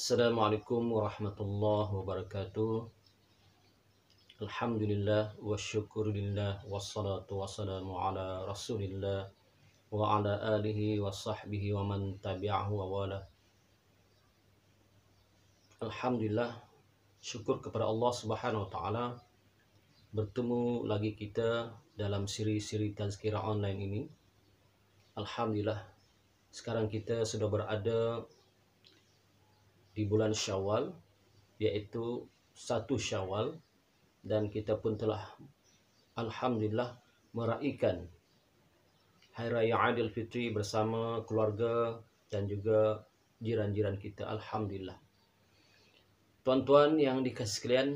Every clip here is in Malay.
Assalamualaikum warahmatullahi wabarakatuh. Alhamdulillah wa syukurillah wassalatu wassalamu ala rasulillah wa ala alihi wa sahbihi wa man tabi'ahu wa wala. Alhamdulillah, syukur kepada Allah Subhanahu wa taala, bertemu lagi kita dalam siri-siri tazkirah online ini. Alhamdulillah, sekarang kita sudah berada di bulan Syawal, yaitu 1 Syawal, dan kita pun telah alhamdulillah meraihkan Hari Raya Aidil Fitri bersama keluarga dan juga jiran-jiran kita. Alhamdulillah. Tuan-tuan yang dikasihi sekalian,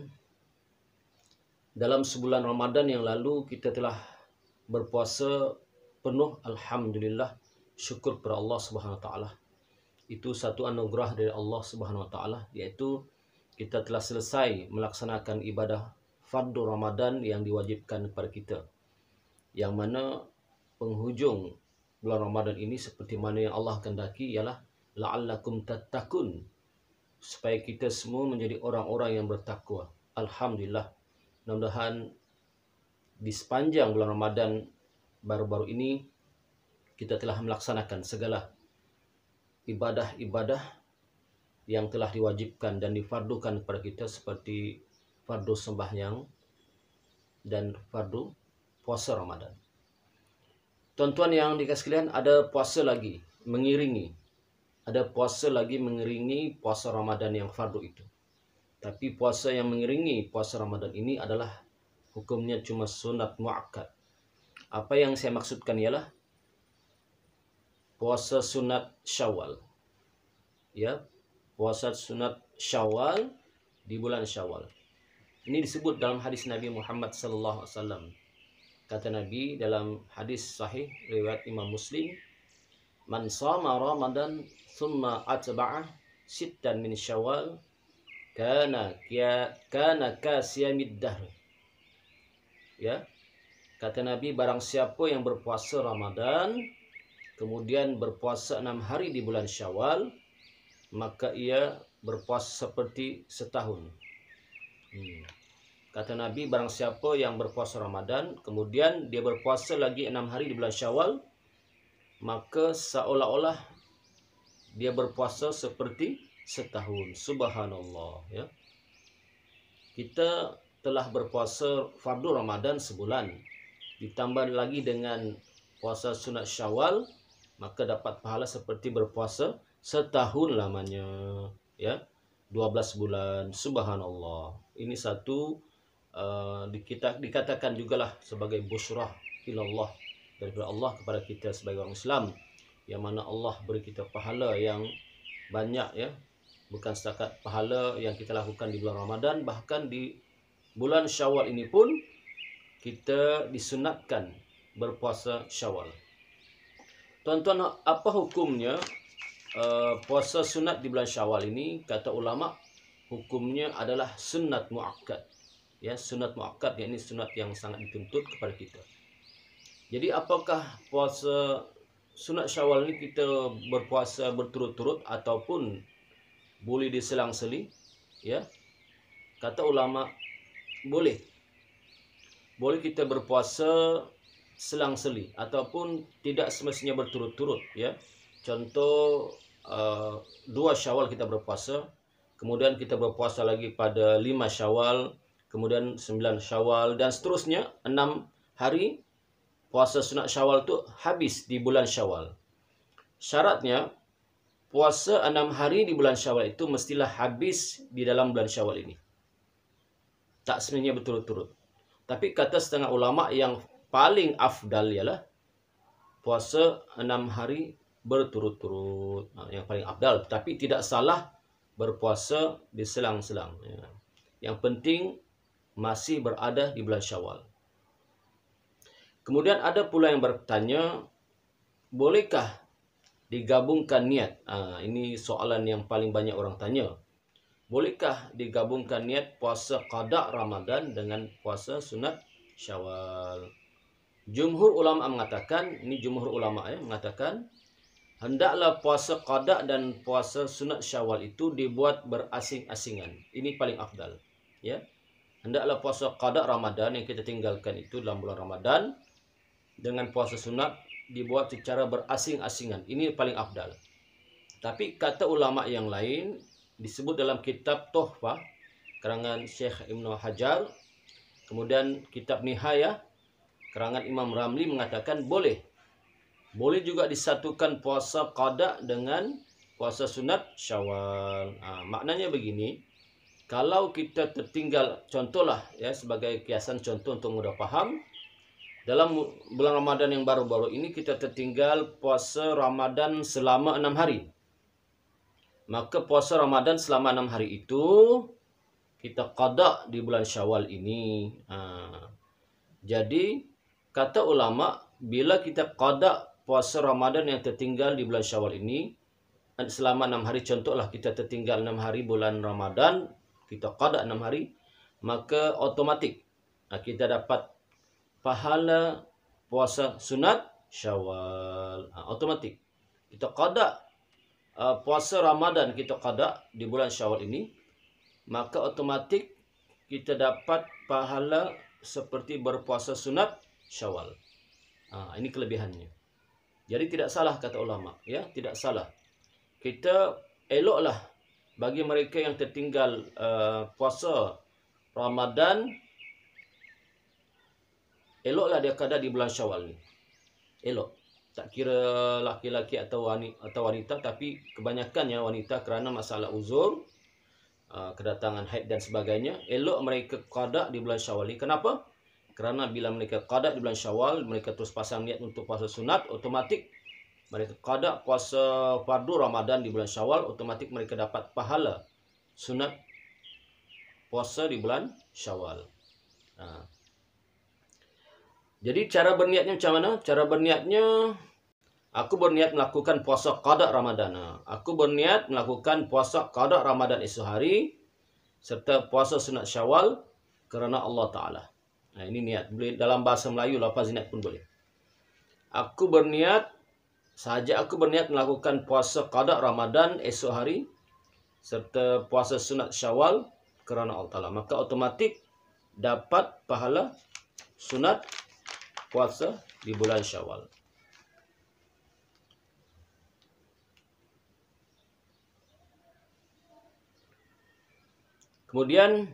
dalam sebulan Ramadan yang lalu kita telah berpuasa penuh. Alhamdulillah, syukur kepada Allah Subhanahu wa taala. Itu satu anugerah dari Allah Subhanahu wa taala, yaitu kita telah selesai melaksanakan ibadah fardu Ramadan yang diwajibkan kepada kita. Yang mana penghujung bulan Ramadan ini seperti mana yang Allah kehendaki ialah la'allakum tattaqun, supaya kita semua menjadi orang-orang yang bertakwa. Alhamdulillah, mudah-mudahan di sepanjang bulan Ramadan baru-baru ini kita telah melaksanakan segala ibadah-ibadah yang telah diwajibkan dan difardukan kepada kita, seperti fardu sembahyang dan fardu puasa Ramadan. Tuan-tuan yang dikasihi sekalian, ada puasa lagi mengiringi. Ada puasa lagi mengiringi puasa Ramadan yang fardu itu. Tapi puasa yang mengiringi puasa Ramadan ini adalah hukumnya cuma sunat muakkad. Apa yang saya maksudkan ialah puasa sunat Syawal. Ya, puasa sunat Syawal di bulan Syawal. Ini disebut dalam hadis Nabi Muhammad sallallahu alaihi wasallam. Kata Nabi dalam hadis sahih riwayat Imam Muslim, "Man shama Ramadan thumma atba'ah sittan min Syawal kana kasiyamid dahr." Ya. Kata Nabi, barang siapa yang berpuasa Ramadan kemudian berpuasa 6 hari di bulan Syawal, maka ia berpuasa seperti setahun. Kata Nabi, barang siapa yang berpuasa Ramadan kemudian dia berpuasa lagi 6 hari di bulan Syawal, maka seolah-olah dia berpuasa seperti setahun. Subhanallah, ya. Kita telah berpuasa fardu Ramadan sebulan, ditambah lagi dengan puasa sunat Syawal, maka dapat pahala seperti berpuasa setahun lamanya, ya. 12 bulan. Subhanallah. Ini satu dikatakan jugalah sebagai busrah ilallah, daripada Allah kepada kita sebagai orang Islam, yang mana Allah beri kita pahala yang banyak, ya. Bukan setakat pahala yang kita lakukan di bulan Ramadan, bahkan di bulan Syawal ini pun kita disunatkan berpuasa Syawal. Tuan-tuan, apa hukumnya puasa sunat di bulan Syawal ini? Kata ulama, hukumnya adalah sunat muakkad. Ya, sunat muakkad, yakni sunat yang sangat dituntut kepada kita. Jadi apakah puasa sunat Syawal ini kita berpuasa berturut-turut ataupun boleh diselang-seli? Ya. Kata ulama, boleh. Boleh kita berpuasa selang-seli ataupun tidak semestinya berturut-turut, ya. Contoh 2 Syawal kita berpuasa, kemudian kita berpuasa lagi pada 5 Syawal, kemudian 9 Syawal dan seterusnya. 6 hari puasa sunat Syawal tu habis di bulan Syawal. Syaratnya puasa 6 hari di bulan Syawal itu mestilah habis di dalam bulan Syawal ini. Tak sebenarnya berturut-turut. Tapi kata setengah ulama, yang paling afdal ialah puasa 6 hari berturut-turut. Yang paling afdal, tapi tidak salah berpuasa diselang-selang. Yang penting masih berada di bulan Syawal. Kemudian ada pula yang bertanya, bolehkah digabungkan niat? Ini soalan yang paling banyak orang tanya. Bolehkah digabungkan niat puasa qada Ramadan dengan puasa sunat Syawal? Jumhur ulama mengatakan, ini jumhur ulama, mengatakan hendaklah puasa qada dan puasa sunat Syawal itu dibuat berasing-asingan. Ini paling afdal. Ya. Hendaklah puasa qada Ramadan yang kita tinggalkan itu dalam bulan Ramadan dengan puasa sunat dibuat secara berasing-asingan. Ini paling afdal. Tapi kata ulama yang lain disebut dalam kitab Tuhfah karangan Syekh Ibnu Hajar, kemudian kitab Nihayah karangan Imam Ramli mengatakan boleh. Boleh juga disatukan puasa qada dengan puasa sunat Syawal. Maknanya begini, kalau kita tertinggal, contohlah ya sebagai kiasan contoh untuk mudah paham, dalam bulan Ramadan yang baru-baru ini kita tertinggal puasa Ramadan selama 6 hari. Maka puasa Ramadan selama 6 hari itu kita qada di bulan Syawal ini. Jadi kata ulama, bila kita qada puasa Ramadan yang tertinggal di bulan Syawal ini selama 6 hari, contohlah kita tertinggal 6 hari bulan Ramadan, kita qada 6 hari, maka otomatik kita dapat pahala puasa sunat Syawal. Otomatik kita qada puasa Ramadan, kita qada di bulan Syawal ini, maka otomatik kita dapat pahala seperti berpuasa sunat Syawal. Ini kelebihannya. Jadi tidak salah kata ulama, ya, tidak salah. Kita eloklah bagi mereka yang tertinggal puasa Ramadan, eloklah dia qada di bulan Syawal ni. Elok. Tak kira laki-laki atau wanita, tapi kebanyakannya wanita kerana masalah uzur, kedatangan haid dan sebagainya, elok mereka qada di bulan Syawal ni. Kenapa? Kerana bila mereka qada di bulan Syawal, mereka terus pasang niat untuk puasa sunat, otomatik mereka qada puasa fardu Ramadan di bulan Syawal, otomatik mereka dapat pahala sunat puasa di bulan Syawal. Jadi cara berniatnya macam mana? Cara berniatnya, aku berniat melakukan puasa qada Ramadan. Aku berniat melakukan puasa qada Ramadan esok hari serta puasa sunat Syawal kerana Allah Ta'ala. Ini niat. Boleh dalam bahasa Melayu, lafaz niat pun boleh. Aku berniat, sahaja aku berniat melakukan puasa qada Ramadan esok hari serta puasa sunat Syawal kerana Allah Ta'ala, maka otomatik dapat pahala sunat puasa di bulan Syawal. Kemudian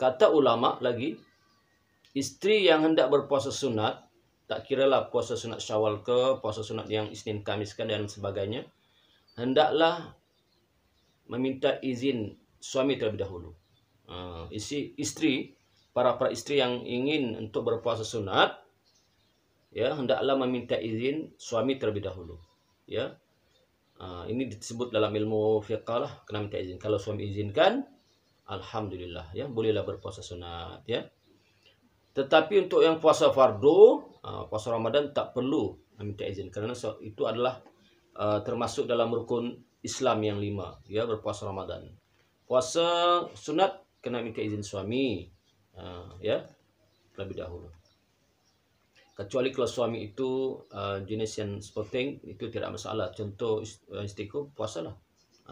kata ulama lagi, isteri yang hendak berpuasa sunat, tak kiralah puasa sunat Syawal ke, puasa sunat yang Isnin Khamis dan sebagainya, hendaklah meminta izin suami terlebih dahulu. Isteri, para isteri yang ingin untuk berpuasa sunat, ya, hendaklah meminta izin suami terlebih dahulu. Ya, ini disebut dalam ilmu fiqh lah, kena minta izin. Kalau suami izinkan, alhamdulillah, ya, bolehlah berpuasa sunat, ya. Tetapi untuk yang puasa fardu, puasa Ramadan tak perlu meminta izin kerana itu adalah termasuk dalam rukun Islam yang 5, ya, berpuasa Ramadan. Puasa sunat kena minta izin suami, ya, terlebih dahulu. Kecuali kalau suami itu jenis yang sporting, itu tidak masalah. Contoh istriku, puasalah,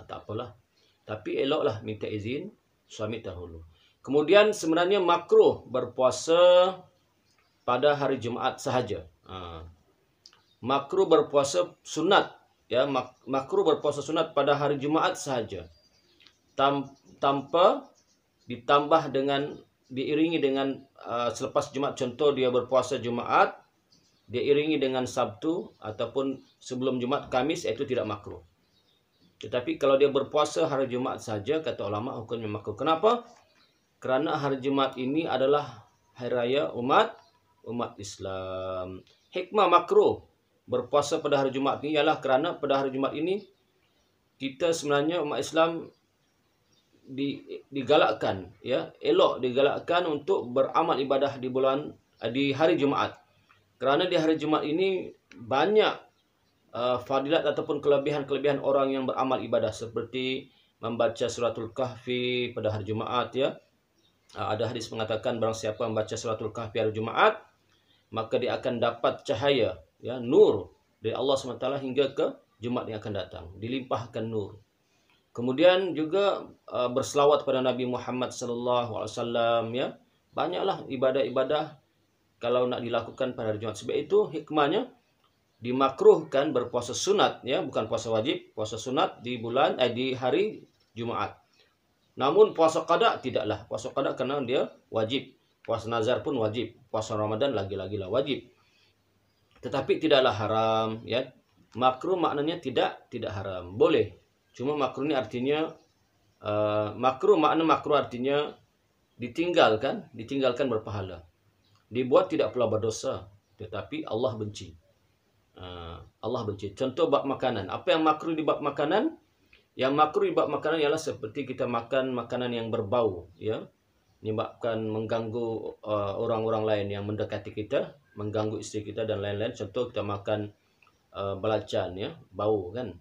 tak apalah. Tapi eloklah minta izin suami dahulu. Kemudian sebenarnya makruh berpuasa pada hari Jumaat sahaja. Makruh berpuasa sunat, ya, makruh berpuasa sunat pada hari Jumaat sahaja, tanpa ditambah dengan, diiringi dengan selepas Jumaat. Contoh dia berpuasa Jumaat, dia iringi dengan Sabtu ataupun sebelum Jumaat Khamis, itu tidak makruh. Tetapi kalau dia berpuasa hari Jumaat saja, kata ulama hukumnya makruh. Kenapa? Kerana hari Jumaat ini adalah hari raya umat Islam. Hikmah makruh berpuasa pada hari Jumaat ini ialah kerana pada hari Jumaat ini kita sebenarnya umat Islam digalakkan, ya, elok digalakkan untuk beramal ibadah di hari Jumaat. Kerana di hari Jumaat ini banyak fadilat ataupun kelebihan-kelebihan orang yang beramal ibadah, seperti membaca suratul kahfi pada hari Jumaat, ya. Ada hadis mengatakan barang siapa membaca suratul kahfi hari Jumaat, maka dia akan dapat cahaya, ya, nur dari Allah SWT hingga ke Jumaat yang akan datang. Dilimpahkan nur. Kemudian juga berselawat pada Nabi Muhammad SAW, ya. Banyaklah ibadah-ibadah kalau nak dilakukan pada hari Jumaat. Sebab itu hikmahnya dimakruhkan berpuasa sunat, ya, bukan puasa wajib, puasa sunat di di hari Jumaat. Namun puasa qada tidaklah. Puasa qada kerana dia wajib. Puasa nazar pun wajib. Puasa Ramadan lagi-lagilah wajib. Tetapi tidaklah haram, ya. Makruh maknanya tidak haram. Boleh. Cuma makruh ni artinya makruh artinya ditinggalkan berpahala. Dibuat tidak pula berdosa, tetapi Allah benci. Allah benci. Contoh bab makanan. Apa yang makruh di bab makanan? Yang makruh di bab makanan ialah seperti kita makan makanan yang berbau, ya, menyebabkan mengganggu orang-orang lain yang mendekati kita, mengganggu isteri kita dan lain-lain. Contoh kita makan belacan, ya, bau kan.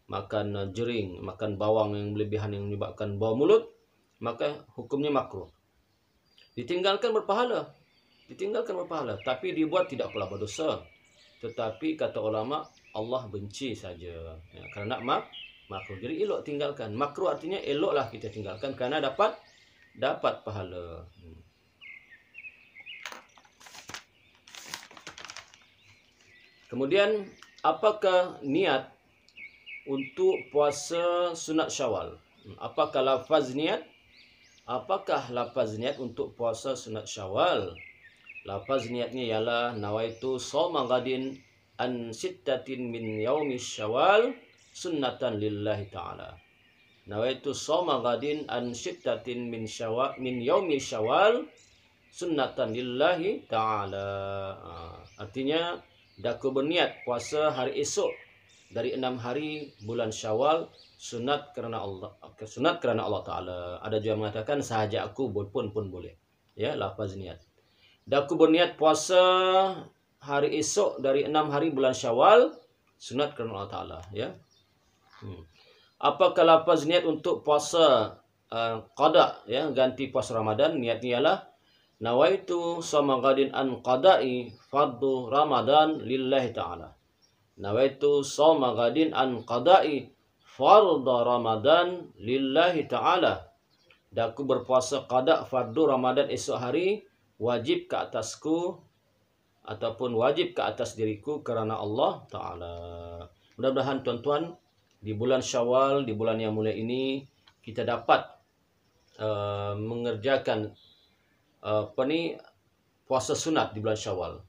Makan jering, makan bawang yang berlebihan yang menyebabkan bau mulut, maka hukumnya makruh. Ditinggalkan berpahala. Tapi dibuat tidak pula berdosa. Tetapi kata ulama, Allah benci saja. Ya, kerana makruh. Jadi elok tinggalkan. Makruh artinya eloklah kita tinggalkan kerana dapat pahala. Kemudian, apakah niat untuk puasa sunat Syawal? Apakah lafaz niat? Apakah lafaz niat untuk puasa sunat Syawal? Lafaz niatnya ialah nawaitu shauma ghadin an sittatin min yaumi Syawal sunnatan lillahi ta'ala. Nawaitu shauma ghadin an sittatin min yaumi Syawal sunnatan lillahi ta'ala. Artinya, aku berniat puasa hari esok dari 6 hari bulan Syawal sunat kerana Allah Ta'ala. Ada juga mengatakan sahaja aku pun boleh. Ya, lafaz niat. Dan aku berniat puasa hari esok dari 6 hari bulan Syawal sunat kerana Allah Ta'ala, ya. Apakah lafaz niat untuk puasa qada, ya, ganti puasa Ramadan? Niatnya ialah nawaitu shauma ghadin an qada'i fardhu Ramadan lillahi ta'ala. Nawaitu shauma ghadin an qada'i fardhu Ramadan lillahi ta'ala. Dan aku berpuasa qada fardu Ramadan esok hari wajib ke atasku ataupun wajib ke atas diriku kerana Allah Ta'ala. Mudah-mudahan tuan-tuan di bulan Syawal, di bulan yang mulia ini, kita dapat mengerjakan puasa sunat di bulan Syawal.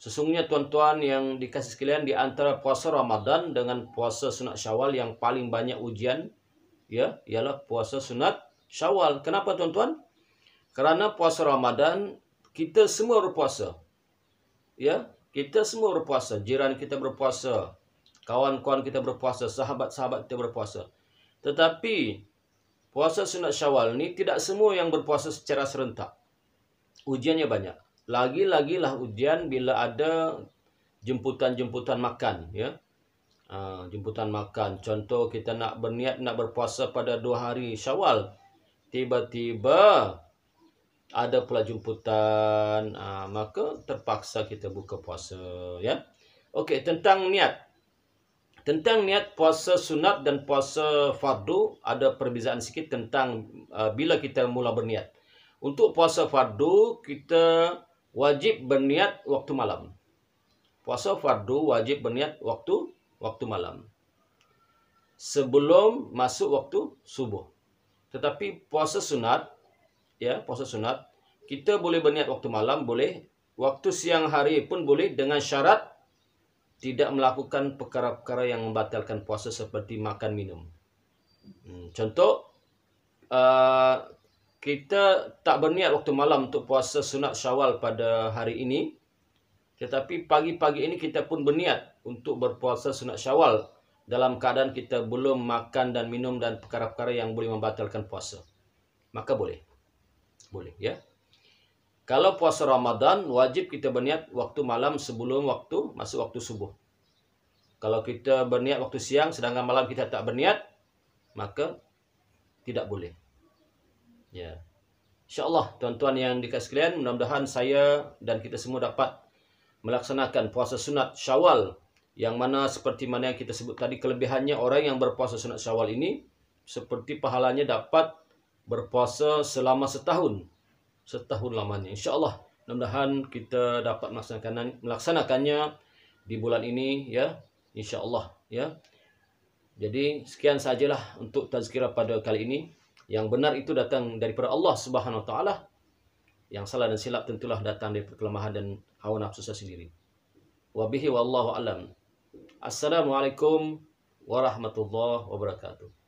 Sesungguhnya tuan-tuan yang dikasih sekalian, di antara puasa Ramadan dengan puasa sunat Syawal yang paling banyak ujian, ya, ialah puasa sunat Syawal. Kenapa tuan-tuan? Kerana puasa Ramadan kita semua berpuasa. Ya, kita semua berpuasa. Jiran kita berpuasa, kawan-kawan kita berpuasa, sahabat-sahabat kita berpuasa. Tetapi puasa sunat Syawal ni tidak semua yang berpuasa secara serentak. Ujiannya banyak. Lagi-lagilah ujian bila ada jemputan-jemputan makan, ya. Jemputan makan. Contoh kita nak berniat nak berpuasa pada 2 hari Syawal. Tiba-tiba ada pula jemputan, maka terpaksa kita buka puasa, ya. Okey, tentang niat. Tentang niat puasa sunat dan puasa fardu ada perbezaan sikit tentang bila kita mula berniat. Untuk puasa fardu kita wajib berniat waktu malam. Puasa fardu wajib berniat waktu malam. Sebelum masuk waktu subuh. Tetapi puasa sunat, ya, puasa sunat, kita boleh berniat waktu malam, boleh. Waktu siang hari pun boleh dengan syarat tidak melakukan perkara-perkara yang membatalkan puasa seperti makan minum. Contoh, kita tak berniat waktu malam untuk puasa sunat Syawal pada hari ini, tetapi pagi-pagi ini kita pun berniat untuk berpuasa sunat Syawal dalam keadaan kita belum makan dan minum dan perkara-perkara yang boleh membatalkan puasa. Maka boleh. Boleh, ya. Kalau puasa Ramadan, wajib kita berniat waktu malam sebelum masuk waktu subuh. Kalau kita berniat waktu siang, sedangkan malam kita tak berniat, maka tidak boleh. Ya. InsyaAllah, tuan-tuan yang dikasih sekalian, mudah-mudahan saya dan kita semua dapat melaksanakan puasa sunat Syawal, yang mana seperti mana yang kita sebut tadi, kelebihannya orang yang berpuasa sunat Syawal ini seperti pahalanya dapat berpuasa selama setahun lamanya. InsyaAllah, mudah-mudahan kita dapat melaksanakannya di bulan ini ya, InsyaAllah ya. Jadi sekian sajalah untuk tazkirah pada kali ini. Yang benar itu datang daripada Allah Subhanahu Wa Taala. Yang salah dan silap tentulah datang dari kelemahan dan hawa nafsu saya sendiri. Wabihi wallahu alam. Assalamualaikum warahmatullahi wabarakatuh.